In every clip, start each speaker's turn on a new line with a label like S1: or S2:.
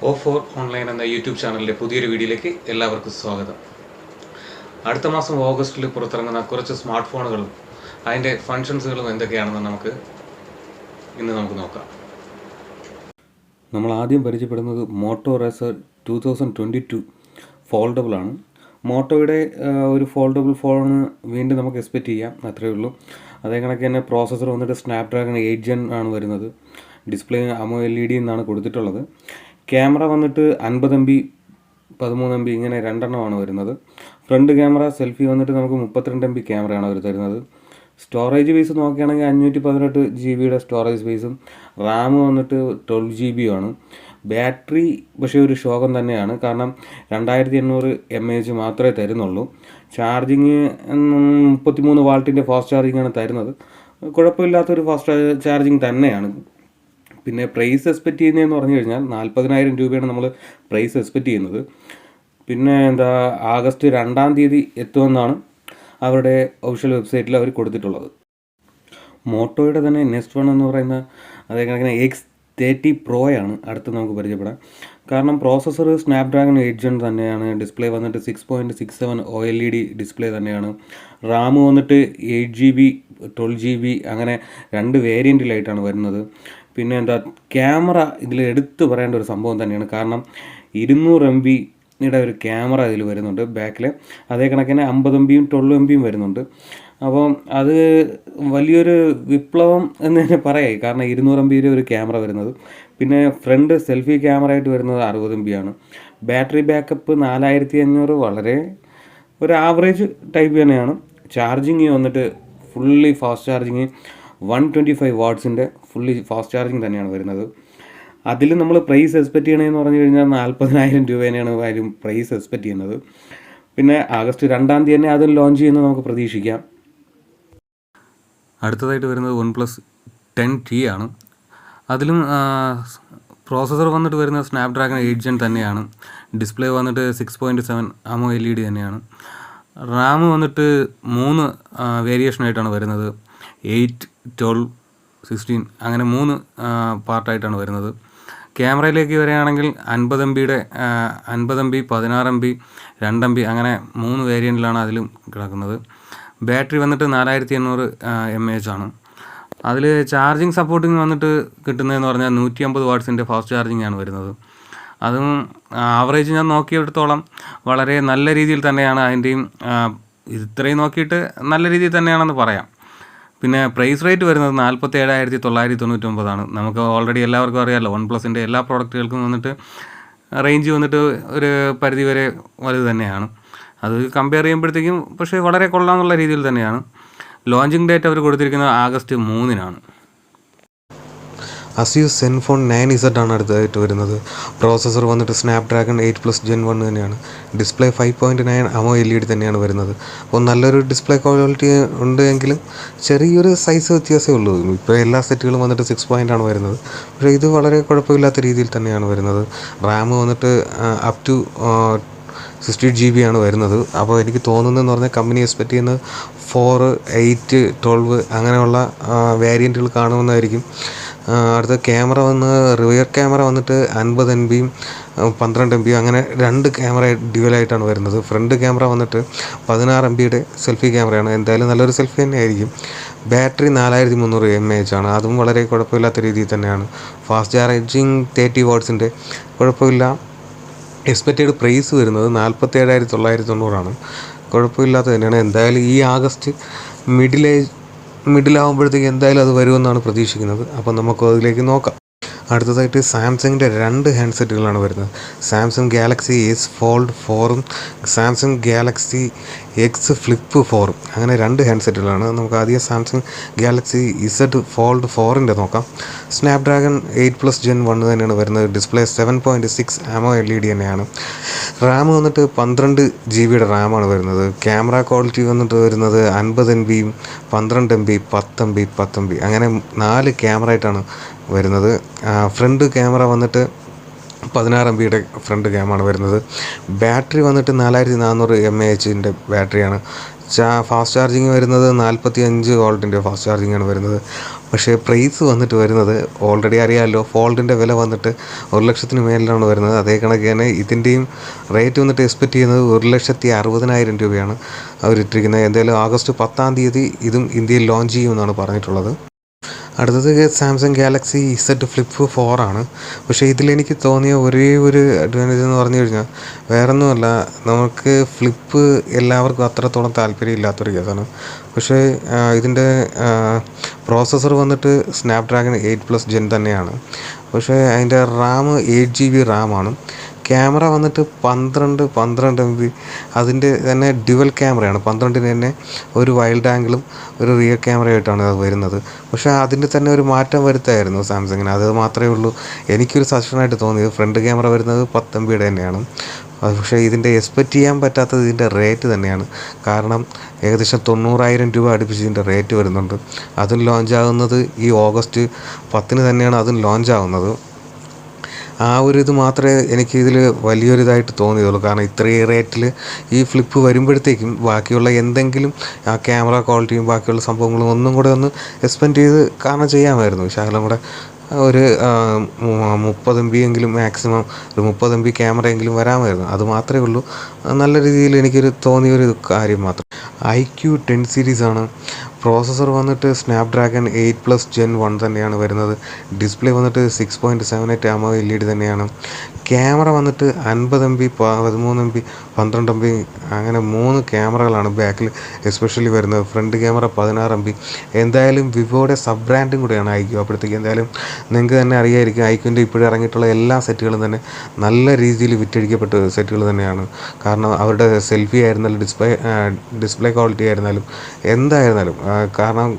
S1: O4 online എന്ന YouTube ചാനലിൻ്റെ പുതിയൊരു വീഡിയോയിലേക്ക് എല്ലാവർക്കും സ്വാഗതം. അടുത്ത മാസം ഓഗസ്റ്റിൽ പുറത്തിറങ്ങുന്ന കുറച്ച് സ്മാർട്ട് ഫോണുകളും അതിൻ്റെ ഫങ്ഷൻസുകളും എന്തൊക്കെയാണെന്ന് നമുക്ക് നോക്കാം.
S2: നമ്മൾ ആദ്യം പരിചയപ്പെടുന്നത് മോട്ടോ റേസർ 2022 ഫോൾഡബിൾ ആണ്. മോട്ടോയുടെ ഒരു ഫോൾഡബിൾ ഫോൺ വീണ്ടും നമുക്ക് എക്സ്പെക്റ്റ് ചെയ്യാം, അത്രയേ ഉള്ളൂ. അതേ കണക്ക് തന്നെ പ്രോസസ്സർ വന്നിട്ട് സ്നാപ്ഡ്രാഗൺ 8 Gen ആണ് വരുന്നത്. ഡിസ്പ്ലേ AMOLED എന്നാണ് കൊടുത്തിട്ടുള്ളത്. ക്യാമറ വന്നിട്ട് 50 MB 13 MB ഇങ്ങനെ രണ്ടെണ്ണമാണ് വരുന്നത്. ഫ്രണ്ട് ക്യാമറ സെൽഫി വന്നിട്ട് നമുക്ക് 32 MB ക്യാമറയാണ് അവർ തരുന്നത്. സ്റ്റോറേജ് സ്പേസ് നോക്കുകയാണെങ്കിൽ 518 GB സ്റ്റോറേജ് സ്പേസും റാം വന്നിട്ട് 12 GB ആണ്. ബാറ്ററി പക്ഷേ ഒരു ശോകം തന്നെയാണ്, കാരണം 2800 mAh മാത്രമേ തരുന്നുള്ളൂ. ചാർജിങ് 33 വാട്ടിൻ്റെ ഫാസ്റ്റ് ചാർജിങ്ങാണ് തരുന്നത്. കുഴപ്പമില്ലാത്തൊരു ഫാസ്റ്റ് ചാർജിങ് തന്നെയാണ്. പിന്നെ പ്രൈസ് എക്സ്പെക്റ്റ് ചെയ്യുന്നതെന്ന് പറഞ്ഞു കഴിഞ്ഞാൽ 40,000 രൂപയാണ് നമ്മൾ പ്രൈസ് എക്സ്പെക്റ്റ് ചെയ്യുന്നത്. പിന്നെ ആഗസ്റ്റ് 2 എത്തുമെന്നാണ് അവരുടെ ഒഫീഷ്യൽ വെബ്സൈറ്റിൽ അവർ കൊടുത്തിട്ടുള്ളത്. മോട്ടോയുടെ തന്നെ നെക്സ്റ്റ് വൺ എന്ന് പറയുന്ന അതേ കണക്കിന് X30 Pro ആണ് അടുത്ത് നമുക്ക് പരിചയപ്പെടാം. കാരണം പ്രോസസ്സർ സ്നാപ്ഡ്രാഗൺ 8 Gen തന്നെയാണ്. ഡിസ്പ്ലേ വന്നിട്ട് 6.67 OLED ഡിസ്പ്ലേ തന്നെയാണ്. റാം വന്നിട്ട് 8 GB 12 GB അങ്ങനെ രണ്ട് വേരിയൻറ്റിലായിട്ടാണ് വരുന്നത്. പിന്നെ ക്യാമറ ഇതിൽ എടുത്തു പറയേണ്ട ഒരു സംഭവം തന്നെയാണ്, കാരണം 200 MB ഒരു ക്യാമറ ഇതിൽ വരുന്നുണ്ട് ബാക്കിൽ. അതേ കണക്കിന് 50 MB 12 MB വരുന്നുണ്ട്. അപ്പം അത് വലിയൊരു വിപ്ലവം എന്ന് തന്നെ പറയാം, കാരണം 200 MB ഒരു ക്യാമറ വരുന്നത്. പിന്നെ ഫ്രണ്ട് സെൽഫി ക്യാമറ ആയിട്ട് വരുന്നത് 60 MB ആണ്. ബാറ്ററി ബാക്കപ്പ് 4500 വളരെ ഒരു ആവറേജ് ടൈപ്പ് തന്നെയാണ്. ചാർജിങ് വന്നിട്ട് ഫുള്ളി ഫാസ്റ്റ് ചാർജിങ് 125 വാട്ട്സിൻ്റെ ഫുള്ളി ഫാസ്റ്റ് ചാർജിങ് തന്നെയാണ് വരുന്നത്. അതിൽ നമ്മൾ പ്രൈസ് എക്സ്പെക്റ്റ് ചെയ്യണമെന്ന് പറഞ്ഞു കഴിഞ്ഞാൽ 40,000 രൂപ തന്നെയാണ് ആരും പ്രൈസ് എക്സ്പെക്റ്റ് ചെയ്യുന്നത്. പിന്നെ ആഗസ്റ്റ് 2 തന്നെ അത് ലോഞ്ച് ചെയ്യുന്നത് നമുക്ക് പ്രതീക്ഷിക്കാം. അടുത്തതായിട്ട് വരുന്നത് OnePlus 10T ആണ്. അതിലും പ്രോസസ്സർ വന്നിട്ട് വരുന്നത് സ്നാപ്ഡ്രാഗൺ 8 Gen തന്നെയാണ്. ഡിസ്പ്ലേ വന്നിട്ട് 6.7 AMOLED തന്നെയാണ്. റാം വന്നിട്ട് 3 വേരിയേഷനായിട്ടാണ് വരുന്നത്. 8, 12, 16 അങ്ങനെ 3 പാർട്ടായിട്ടാണ് വരുന്നത്. ക്യാമറയിലേക്ക് വരികയാണെങ്കിൽ 50 MB 16 MB 2 MB അങ്ങനെ 3 വേരിയൻറ്റിലാണ് അതിലും കിടക്കുന്നത്. ബാറ്ററി വന്നിട്ട് 4800 mAh ആണ്. അതിൽ ചാർജിങ് സപ്പോർട്ടിങ് വന്നിട്ട് കിട്ടുന്നതെന്ന് പറഞ്ഞാൽ 150 വാട്ട്സിൻ്റെ ഫാസ്റ്റ് ചാർജിങ് ആണ് വരുന്നത്. അതും ആവറേജ് ഞാൻ നോക്കിയെടുത്തോളം വളരെ നല്ല രീതിയിൽ തന്നെയാണ് അതിൻ്റെയും ഇത്രയും നോക്കിയിട്ട് നല്ല രീതിയിൽ തന്നെയാണെന്ന് പറയാം. പിന്നെ പ്രൈസ് റേറ്റ് വരുന്നത് 47,999 ആണ്. നമുക്ക് ഓൾറെഡി എല്ലാവർക്കും അറിയാമല്ലോ, OnePlusൻ്റെ എല്ലാ പ്രോഡക്റ്റുകൾക്കും വന്നിട്ട് റേഞ്ച് വന്നിട്ട് ഒരു പരിധി വരെ വലുത് തന്നെയാണ്. അത് കമ്പയർ ചെയ്യുമ്പോഴത്തേക്കും പക്ഷേ വളരെ കൊള്ളാമെന്നുള്ള രീതിയിൽ തന്നെയാണ്. ലോഞ്ചിങ് ഡേറ്റ് അവർ കൊടുത്തിരിക്കുന്നത് ആഗസ്റ്റ് 3
S3: Asus Zenfone 9Z ആണ് അടുത്തതായിട്ട് വരുന്നത്. പ്രോസസ്സർ വന്നിട്ട് സ്നാപ്ഡ്രാഗൺ 8+ Gen 1 തന്നെയാണ്. ഡിസ്പ്ലേ 5.9 AMOLED തന്നെയാണ് വരുന്നത്. അപ്പോൾ നല്ലൊരു ഡിസ്പ്ലേ ക്വാളിറ്റി ഉണ്ട് എങ്കിലും ചെറിയൊരു സൈസ് വ്യത്യാസമേ ഉള്ളൂ. ഇപ്പോൾ എല്ലാ സെറ്റുകളും വന്നിട്ട് 6 ആണ് വരുന്നത്, പക്ഷേ ഇത് വളരെ കുഴപ്പമില്ലാത്ത രീതിയിൽ തന്നെയാണ് വരുന്നത്. റാം വന്നിട്ട് അപ് ടു 60 GB ആണ് വരുന്നത്. അപ്പോൾ എനിക്ക് തോന്നുന്നതെന്ന് പറഞ്ഞാൽ കമ്പനി എക്സ്പെക്റ്റ് ചെയ്യുന്നത് 4, 8, 12 അങ്ങനെയുള്ള വേരിയൻറ്റുകൾ കാണുമെന്നായിരിക്കും. അടുത്ത ക്യാമറ റിയർ ക്യാമറ വന്നിട്ട് 50 MB 12 MB അങ്ങനെ രണ്ട് ക്യാമറ ഡ്യുവലായിട്ടാണ് വരുന്നത്. ഫ്രണ്ട് ക്യാമറ വന്നിട്ട് 16 MB സെൽഫി ക്യാമറയാണ്. എന്തായാലും നല്ലൊരു സെൽഫി തന്നെ ആയിരിക്കും. ബാറ്ററി 4300 mAh ആണ്. അതും വളരെ കുഴപ്പമില്ലാത്ത രീതിയിൽ തന്നെയാണ്. ഫാസ്റ്റ് ചാർജിങ് 30 വാട്ട്സിൻ്റെ കുഴപ്പമില്ല. എക്സ്പെക്റ്റഡ് പ്രൈസ് വരുന്നത് 47,990 ആണ്. കുഴപ്പമില്ലാത്ത തന്നെയാണ്. എന്തായാലും ഈ ആഗസ്റ്റ് മിഡിലാകുമ്പോഴത്തേക്ക് എന്തായാലും അത് വരുമെന്നാണ് പ്രതീക്ഷിക്കുന്നത്. അപ്പം നമുക്ക് അതിലേക്ക് നോക്കാം. അടുത്തതായിട്ട് സാംസങ്ങിൻ്റെ 2 ഹാൻഡ്സെറ്റുകളാണ് വരുന്നത്. സാംസങ് ഗാലക്സി S Fold 4ഉം സാംസങ് ഗാലക്സി X Flip 4ഉം അങ്ങനെ 2 ഹാൻഡ്സെറ്റുകളാണ്. നമുക്ക് ആദ്യം സാംസങ് ഗാലക്സി Z Fold 4ൻ്റെ നോക്കാം. സ്നാപ്ഡ്രാഗൺ 8+ Gen 1 തന്നെയാണ് വരുന്നത്. ഡിസ്പ്ലേ 7.6 AMOLED തന്നെയാണ്. റാം വന്നിട്ട് 12 GB റാമാണ് വരുന്നത്. ക്യാമറ ക്വാളിറ്റി വന്നിട്ട് വരുന്നത് 50 MB 12 MB 10 MB 10 MB അങ്ങനെ 4 ക്യാമറ ആയിട്ടാണ് വരുന്നത്. ഫ്രണ്ട് ക്യാമറ വന്നിട്ട് 16 MB ഫ്രണ്ട് ക്യാമാണ് വരുന്നത്. ബാറ്ററി വന്നിട്ട് 4400 mAh ബാറ്ററിയാണ്. ഫാസ്റ്റ് ചാർജിങ് വരുന്നത് 45 വോൾട്ടിൻ്റെ ഫാസ്റ്റ് ചാർജിങ്ങാണ് വരുന്നത്. പക്ഷേ പ്രൈസ് വന്നിട്ട് വരുന്നത് ഓൾറെഡി അറിയാമല്ലോ, ഫോൾഡിൻ്റെ വില വന്നിട്ട് 1,00,000 മേലിലാണ് വരുന്നത്. അതേ കണക്ക് തന്നെ ഇതിൻ്റെയും റേറ്റ് വന്നിട്ട് എക്സ്പെക്റ്റ് ചെയ്യുന്നത് 1,60,60,000 രൂപയാണ് അവരിട്ടിരിക്കുന്നത്. എന്തായാലും ആഗസ്റ്റ് 10 ഇതും ഇന്ത്യയിൽ ലോഞ്ച് ചെയ്യുമെന്നാണ് പറഞ്ഞിട്ടുള്ളത്. അടുത്തത് സാംസങ് ഗാലക്സി Z ഫ്ലിപ്പ് 4 ആണ്. പക്ഷേ ഇതിലെനിക്ക് തോന്നിയ ഒരേ ഒരു അഡ്വാൻറ്റേജ് എന്ന് പറഞ്ഞു കഴിഞ്ഞാൽ വേറൊന്നുമല്ല, നമുക്ക് ഫ്ലിപ്പ് എല്ലാവർക്കും അത്രത്തോളം താല്പര്യമില്ലാത്തൊരു കേസാണ്. പക്ഷേ ഇതിൻ്റെ പ്രോസസ്സർ വന്നിട്ട് സ്നാപ്ഡ്രാഗൺ 8+ ജെൻ തന്നെയാണ്. പക്ഷേ അതിൻ്റെ റാം 8 GB റാമാണ്. ക്യാമറ വന്നിട്ട് 12 MB, അതിൻ്റെ തന്നെ ഡ്യുവൽ ക്യാമറയാണ്. 12-ന് തന്നെ ഒരു വൈൽഡ് ആംഗിളും ഒരു റിയർ ക്യാമറയായിട്ടാണ് അത് വരുന്നത്. പക്ഷേ അതിൻ്റെ തന്നെ ഒരു മാറ്റം വരുത്തായിരുന്നു സാംസങ്ങിന്. അത് മാത്രമേ ഉള്ളൂ എനിക്കൊരു സജഷനായിട്ട് തോന്നിയത്. ഫ്രണ്ട് ക്യാമറ വരുന്നത് 10 MB തന്നെയാണ്. പക്ഷേ ഇതിൻ്റെ എക്സ്പെക്റ്റ് ചെയ്യാൻ പറ്റാത്തത് ഇതിൻ്റെ റേറ്റ് തന്നെയാണ്. കാരണം ഏകദേശം 90,000 രൂപ അടുപ്പിച്ച് ഇതിൻ്റെ റേറ്റ് വരുന്നുണ്ട്. അതും ലോഞ്ചാകുന്നത് ഈ ഓഗസ്റ്റ് 10 തന്നെയാണ് അതും ലോഞ്ചാകുന്നത്. ആ ഒരു ഇത് മാത്രമേ എനിക്കിതിൽ വലിയൊരിതായിട്ട് തോന്നിയതുള്ളൂ. കാരണം ഇത്രയും റേറ്റിൽ ഈ ഫ്ലിപ്പ് വരുമ്പോഴത്തേക്കും ബാക്കിയുള്ള എന്തെങ്കിലും ആ ക്യാമറ ക്വാളിറ്റിയും ബാക്കിയുള്ള സംഭവങ്ങളും ഒന്നും കൂടെ ഒന്ന് എക്സ്പെൻഡ് ചെയ്ത് കാരണം ചെയ്യാമായിരുന്നു. ശകലം കൂടെ ഒരു 30 MB എങ്കിലും മാക്സിമം ഒരു 30 MB ക്യാമറയെങ്കിലും വരാമായിരുന്നു. അത് മാത്രമേ ഉള്ളൂ നല്ല രീതിയിൽ എനിക്കൊരു തോന്നിയൊരു കാര്യം മാത്രം. IQ 10 സീരീസാണ്. പ്രോസസ്സർ വന്നിട്ട് സ്നാപ്ഡ്രാഗൺ 8+ ജെൻ 1 തന്നെയാണ് വരുന്നത്. ഡിസ്പ്ലേ വന്നിട്ട് 6.78 AMOLED LED തന്നെയാണ്. ക്യാമറ വന്നിട്ട് 50 MB, 13 MB, 12 MB അങ്ങനെ 3 ക്യാമറകളാണ് ബാക്കിൽ എസ്പെഷ്യലി വരുന്നത്. Front camera 16 MB. എന്തായാലും വിവോയുടെ സബ് ബ്രാൻഡും കൂടെയാണ് IQ. അപ്പോഴത്തേക്ക് എന്തായാലും നിങ്ങൾക്ക് തന്നെ അറിയായിരിക്കും IQൻ്റെ ഇപ്പോഴും ഇറങ്ങിയിട്ടുള്ള എല്ലാ സെറ്റുകളും തന്നെ നല്ല രീതിയിൽ വിറ്റഴിക്കപ്പെട്ട സെറ്റുകൾ തന്നെയാണ്. കാരണം അവരുടെ സെൽഫി ആയിരുന്നാലും ഡിസ്പ്ലേ ക്വാളിറ്റി ആയിരുന്നാലും എന്തായിരുന്നാലും കാരണം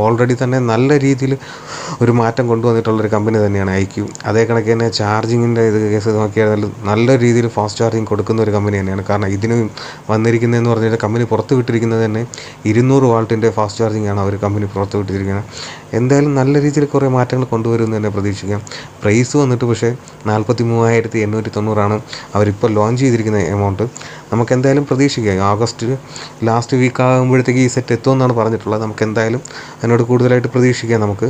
S3: ഓൾറെഡി തന്നെ നല്ല രീതിയിൽ ഒരു മാറ്റം കൊണ്ടുവന്നിട്ടുള്ളൊരു കമ്പനി തന്നെയാണ് IQ. അതേ കണക്ക് തന്നെ ചാർജിങ്ങിൻ്റെ ഇത് കേസ് നോക്കിയായിരുന്നാലും നല്ല രീതിയിൽ ഫാസ്റ്റ് ചാർജിങ് കൊടുക്കുന്ന ഒരു കമ്പനി തന്നെയാണ്. കാരണം ഇതിന് വന്നിരിക്കുന്നതെന്ന് പറഞ്ഞാൽ കമ്പനി പുറത്ത് വിട്ടിരിക്കുന്നത് തന്നെ 200 വാൾട്ടിൻ്റെ ഫാസ്റ്റ് ചാർജിങ് ആണ് അവർ കമ്പനി പുറത്ത് വിട്ടിരിക്കുന്നത്. എന്തായാലും നല്ല രീതിയിൽ കുറേ മാറ്റങ്ങൾ കൊണ്ടുവരുമെന്ന് തന്നെ പ്രതീക്ഷിക്കാം. പ്രൈസ് വന്നിട്ട് പക്ഷേ 43,890 അവരിപ്പോൾ ലോഞ്ച് ചെയ്തിരിക്കുന്ന എമൗണ്ട്. നമുക്ക് എന്തായാലും പ്രതീക്ഷിക്കാം ഓഗസ്റ്റ് ലാസ്റ്റ് വീക്ക് ആകുമ്പോഴത്തേക്ക് ഈ സെറ്റ് എത്തുമെന്നാണ് പറഞ്ഞിട്ടുള്ളത്. നമുക്ക് എന്തായാലും അതിനോട് കൂടുതലായിട്ട് പ്രതീക്ഷിക്കാം. നമുക്ക്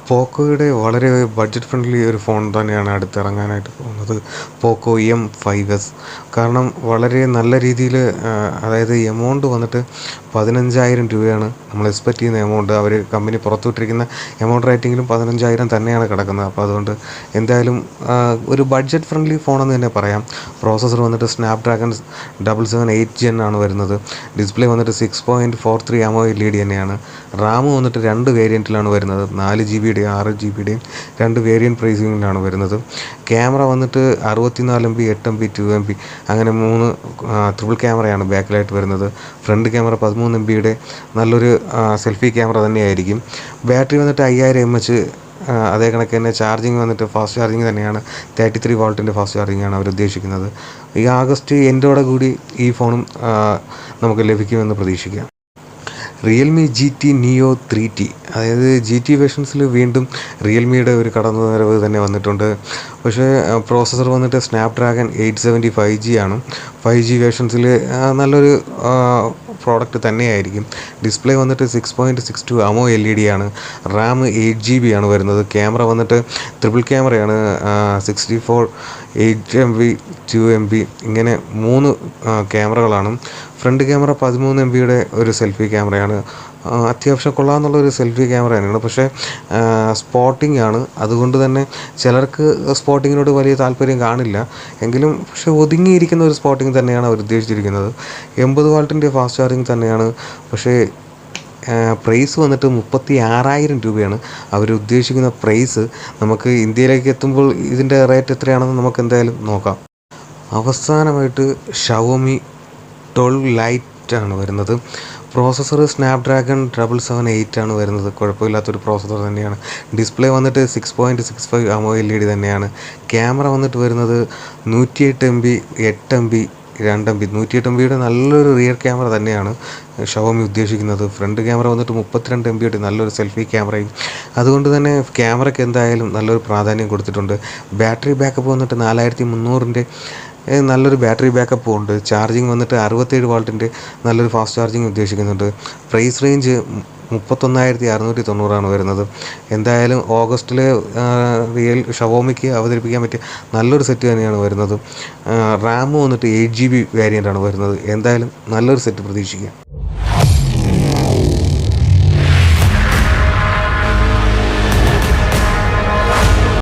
S3: പോക്കോയുടെ വളരെ ബഡ്ജറ്റ് ഫ്രണ്ട്ലി ഒരു ഫോൺ തന്നെയാണ് അടുത്തിറങ്ങാനായിട്ട് പോകുന്നത്, പോക്കോ M5s. കാരണം വളരെ നല്ല രീതിയിൽ അതായത് എമൗണ്ട് വന്നിട്ട് 15,000 രൂപയാണ് നമ്മൾ എക്സ്പെക്റ്റ് ചെയ്യുന്ന എമൗണ്ട്. അവർ കമ്പനി പുറത്തുവിട്ടിരിക്കുന്ന എമൗണ്ട് റേറ്റിങ്ങിലും 15,000 തന്നെയാണ് കിടക്കുന്നത്. അപ്പോൾ അതുകൊണ്ട് എന്തായാലും ഒരു ബഡ്ജറ്റ് ഫ്രണ്ട്ലി ഫോണെന്ന് തന്നെ പറയാം. പ്രോസസ്സർ വന്നിട്ട് സ്നാപ്ഡ്രാഗൺ 778 ജെൻ ആണ് വരുന്നത്. ഡിസ്പ്ലേ വന്നിട്ട് 6.43 AMOLED LED തന്നെയാണ്. റാം വന്നിട്ട് 2 വേരിയൻറ്റിലാണ് വരുന്നത്, 4 GB 6 GB 2 വേരിയൻറ്റ് പ്രൈസിങ്ങിലാണ് വരുന്നത്. ക്യാമറ വന്നിട്ട് 64 MB, 8 MB, 2 MB അങ്ങനെ 3 ട്രിപ്പിൾ ക്യാമറയാണ് ബാക്കിലായിട്ട് വരുന്നത്. ഫ്രണ്ട് ക്യാമറ 13 MB നല്ലൊരു സെൽഫി ക്യാമറ തന്നെയായിരിക്കും. ബാറ്ററി വന്നിട്ട് 5000 mAh. അതേ കണക്ക് തന്നെ ചാർജിങ് വന്നിട്ട് ഫാസ്റ്റ് ചാർജിങ് തന്നെയാണ്, 33 വാൾട്ടിൻ്റെ ഫാസ്റ്റ് ചാർജിങ്ങാണ് അവർ ഉദ്ദേശിക്കുന്നത്. ഈ ആഗസ്റ്റ് എൻഡോടെ കൂടി ഈ ഫോണും നമുക്ക് ലഭിക്കുമെന്ന് പ്രതീക്ഷിക്കാം. റിയൽമി GT Neo 3T, അതായത് GT വേർഷൻസിൽ വീണ്ടും റിയൽമിയുടെ ഒരു കടന്നുവരവ് തന്നെ വന്നിട്ടുണ്ട്. പക്ഷേ പ്രോസസ്സർ വന്നിട്ട് സ്നാപ്ഡ്രാഗൺ 870 5G ആണ്. 5G വേർഷൻസിൽ നല്ലൊരു പ്രോഡക്റ്റ് തന്നെയായിരിക്കും. ഡിസ്പ്ലേ വന്നിട്ട് 6.62 AMOLED LED ആണ്. റാം 8 GB ആണ് വരുന്നത്. ക്യാമറ വന്നിട്ട് ട്രിപ്പിൾ ക്യാമറയാണ്, 64, 8 MB, 2 MB ഇങ്ങനെ 3 ക്യാമറകളാണ്. ഫ്രണ്ട് ക്യാമറ 13 MB ഒരു സെൽഫി ക്യാമറയാണ്. അത്യാവശ്യം കൊള്ളാമെന്നുള്ളൊരു സെൽഫി ക്യാമറ തന്നെയാണ്. പക്ഷേ സ്പോട്ടിംഗ് ആണ്, അതുകൊണ്ട് തന്നെ ചിലർക്ക് സ്പോട്ടിങ്ങിനോട് വലിയ താല്പര്യം കാണില്ല. എങ്കിലും പക്ഷേ ഒതുങ്ങിയിരിക്കുന്ന ഒരു സ്പോട്ടിങ് തന്നെയാണ് അവർ ഉദ്ദേശിച്ചിരിക്കുന്നത്. 80 വാൾട്ടിൻ്റെ ഫാസ്റ്റ് ചാർജിങ് തന്നെയാണ്. പക്ഷേ പ്രൈസ് വന്നിട്ട് 36,000 രൂപയാണ് അവർ ഉദ്ദേശിക്കുന്ന പ്രൈസ്. നമുക്ക് ഇന്ത്യയിലേക്ക് എത്തുമ്പോൾ ഇതിൻ്റെ റേറ്റ് എത്രയാണെന്ന് നമുക്ക് എന്തായാലും നോക്കാം. അവസാനമായിട്ട് ഷവോമി 12 ലൈറ്റ് ആണ് വരുന്നത്. പ്രോസസ്സർ സ്നാപ്ഡ്രാഗൺ 778 ആണ് വരുന്നത്. കുഴപ്പമില്ലാത്തൊരു പ്രോസസ്സർ തന്നെയാണ്. ഡിസ്പ്ലേ വന്നിട്ട് 6.65 AMOLED LED തന്നെയാണ്. ക്യാമറ വന്നിട്ട് വരുന്നത് 108 MB, 8 MB, 2 MB. 108 MB നല്ലൊരു റിയർ ക്യാമറ തന്നെയാണ് ഷവോമി ഉദ്ദേശിക്കുന്നത്. ഫ്രണ്ട് ക്യാമറ വന്നിട്ട് 32 MB നല്ലൊരു സെൽഫി ക്യാമറയും. അതുകൊണ്ട് തന്നെ ക്യാമറയ്ക്ക് എന്തായാലും നല്ലൊരു പ്രാധാന്യം കൊടുത്തിട്ടുണ്ട്. ബാറ്ററി ബാക്കപ്പ് വന്നിട്ട് 4300 നല്ലൊരു ബാറ്ററി ബാക്കപ്പും ഉണ്ട്. ചാർജിങ് വന്നിട്ട് 67 വാട്ടിൻ്റെ നല്ലൊരു ഫാസ്റ്റ് ചാർജിങ് ഉദ്ദേശിക്കുന്നുണ്ട്. പ്രൈസ് റേഞ്ച് 31,690 വരുന്നത്. എന്തായാലും ഓഗസ്റ്റിൽ ഷവോമിക്ക് അവതരിപ്പിക്കാൻ പറ്റിയ നല്ലൊരു സെറ്റ് തന്നെയാണ് വരുന്നത്. റാം വന്നിട്ട് 8 GB വേരിയൻ്റാണ് വരുന്നത്. എന്തായാലും നല്ലൊരു സെറ്റ് പ്രതീക്ഷിക്കാം.